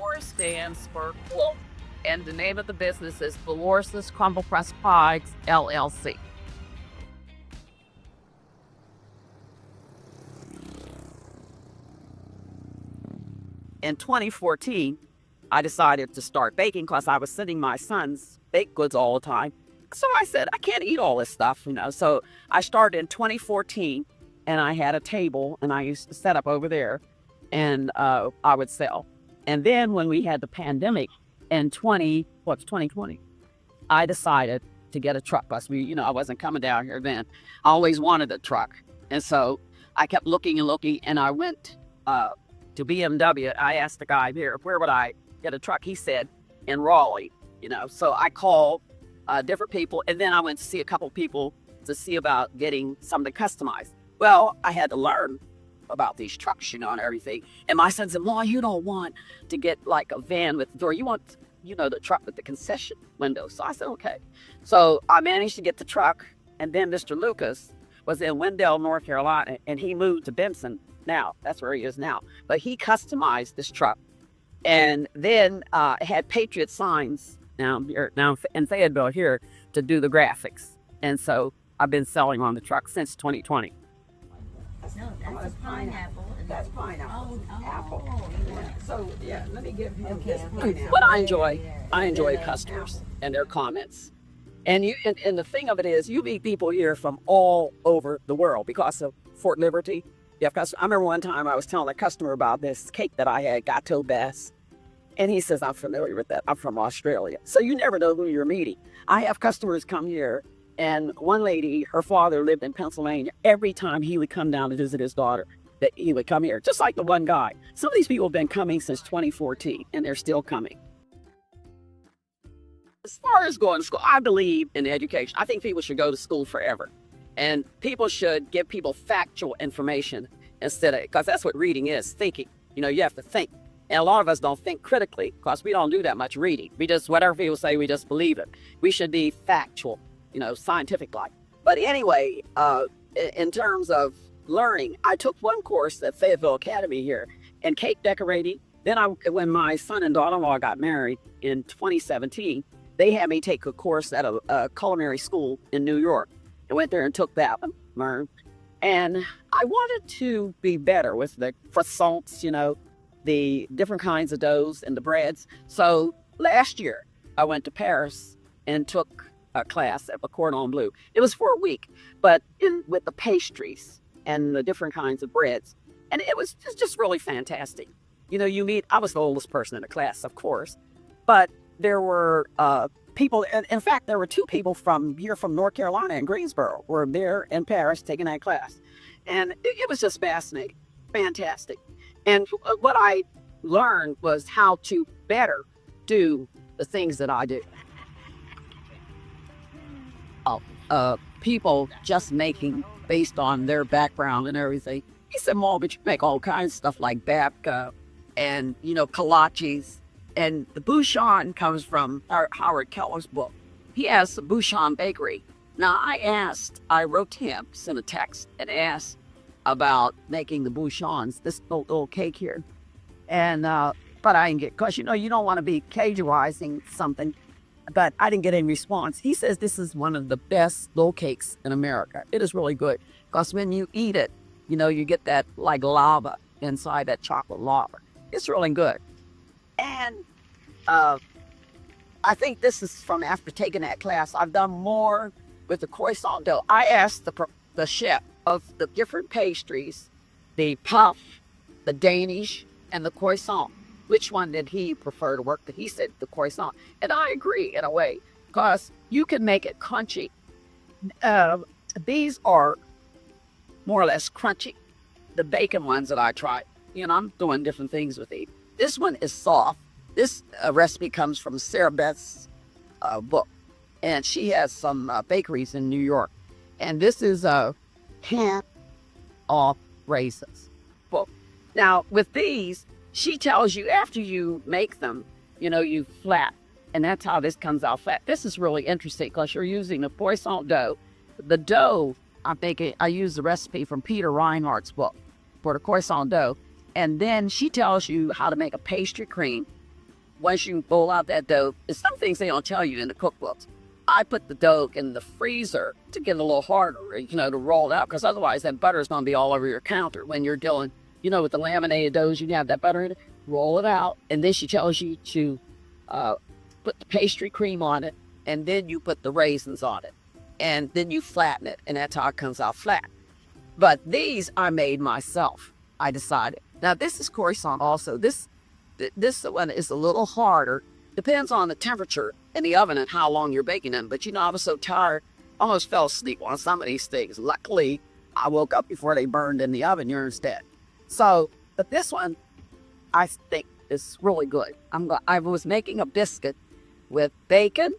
Dolores stands for Clo, and the name of the business is Dolores' Crumble Press Pies, LLC. In 2014, I decided to start baking because I was sending my sons baked goods all the time. So I said, I can't eat all this stuff, So I started in 2014, and I had a table, and I used to set up over there, and I would sell. And then when we had the pandemic in 2020, I decided to get a truck bus. I wasn't coming down here then. I always wanted a truck. And so I kept looking and looking, and I went to BMW. I asked the guy there, where would I get a truck? He said, in Raleigh, So I called different people, and then I went to see a couple people to see about getting something customized. Well, I had to learn about these trucks, and everything. And my son said, "Well, you don't want to get like a van with the door. You want, the truck with the concession window." So I said, okay. So I managed to get the truck. And then Mr. Lucas was in Wendell, North Carolina, and he moved to Benson. Now, that's where he is now. But he customized this truck. And then it had Patriot signs now in Fayetteville here to do the graphics. And so I've been selling on the truck since 2020. No, that's a pineapple. That's pineapple. Apple. Yeah. So yeah, let me give him Okay, this okay. pineapple. But I enjoy customers and their comments. And the thing of it is, you meet people here from all over the world because of Fort Liberty. You have customers. I remember one time I was telling a customer about this cake that I had, Gateau Bass. And he says, I'm familiar with that. I'm from Australia. So you never know who you're meeting. I have customers come here, and one lady, her father lived in Pennsylvania. Every time he would come down to visit his daughter, that he would come here, just like the one guy. Some of these people have been coming since 2014, and they're still coming. As far as going to school, I believe in education. I think people should go to school forever. And people should give people factual information instead of, because that's what reading is, thinking. You have to think. And a lot of us don't think critically because we don't do that much reading. We just, whatever people say, we just believe it. We should be factual, scientific-like. But anyway, in terms of learning, I took one course at Fayetteville Academy here in cake decorating. Then when my son and daughter-in-law got married in 2017, they had me take a course at a culinary school in New York. I went there and took that one, learned. And I wanted to be better with the croissants, the different kinds of doughs and the breads. So last year, I went to Paris and took a class at the Cordon Bleu. It was for a week, but with the pastries and the different kinds of breads. And it was just really fantastic. I was the oldest person in the class, of course, but there were people, and in fact, there were two people from North Carolina and Greensboro were there in Paris taking that class. And it was just fascinating, fantastic. And what I learned was how to better do the things that I do. People just making based on their background and everything. He said, "Mom, but you make all kinds of stuff like babka and, kolaches." And the Bouchon comes from Howard Keller's book. He has a Bouchon bakery. Now, I wrote to him, sent a text, and asked about making the Bouchons, this little cake here. And, but I didn't get, because, you don't want to be Cajunizing something. But I didn't get any response. He says this is one of the best little cakes in America. It is really good because when you eat it, you get that like lava inside, that chocolate lava. It's really good. And I think this is from after taking that class. I've done more with the croissant dough. I asked the chef of the different pastries, the puff, the Danish, and the croissant, which one did he prefer to work with? He said the croissant. And I agree in a way, because you can make it crunchy. These are more or less crunchy. The bacon ones that I tried, I'm doing different things with these. This one is soft. This recipe comes from Sarah Beth's book, and she has some bakeries in New York. And this is a hand-off raisins book. Now, with these, she tells you after you make them, you flat. And that's how this comes out flat. This is really interesting because you're using the croissant dough. The dough, I use the recipe from Peter Reinhardt's book for the croissant dough. And then she tells you how to make a pastry cream once you roll out that dough, there's some things they don't tell you in the cookbooks. I put the dough in the freezer to get it a little harder, to roll it out, because otherwise that butter is going to be all over your counter when you're doing, with the laminated doughs, you have that butter in it. Roll it out, and then she tells you to put the pastry cream on it, and then you put the raisins on it, and then you flatten it, and that's how it comes out flat. But these I made myself, I decided. Now this is croissant also. This one is a little harder. Depends on the temperature in the oven and how long you're baking them. But I was so tired, I almost fell asleep on some of these things. Luckily, I woke up before they burned in the oven instead. So, but this one, I think is really good. I was making a biscuit with bacon,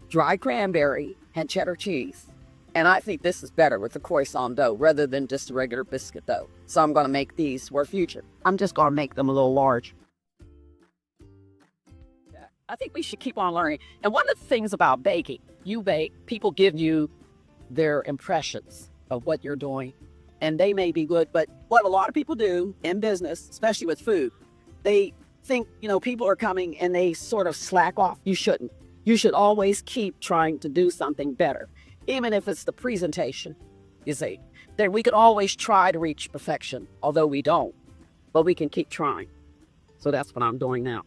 dry cranberry, and cheddar cheese. And I think this is better with the croissant dough rather than just a regular biscuit dough. So I'm going to make these for future. I'm just going to make them a little large. I think we should keep on learning. And one of the things about baking, you bake, people give you their impressions of what you're doing. And they may be good, but what a lot of people do in business, especially with food, they think, people are coming and they sort of slack off. You shouldn't. You should always keep trying to do something better, even if it's the presentation, you see. Then we can always try to reach perfection, although we don't, but we can keep trying. So that's what I'm doing now.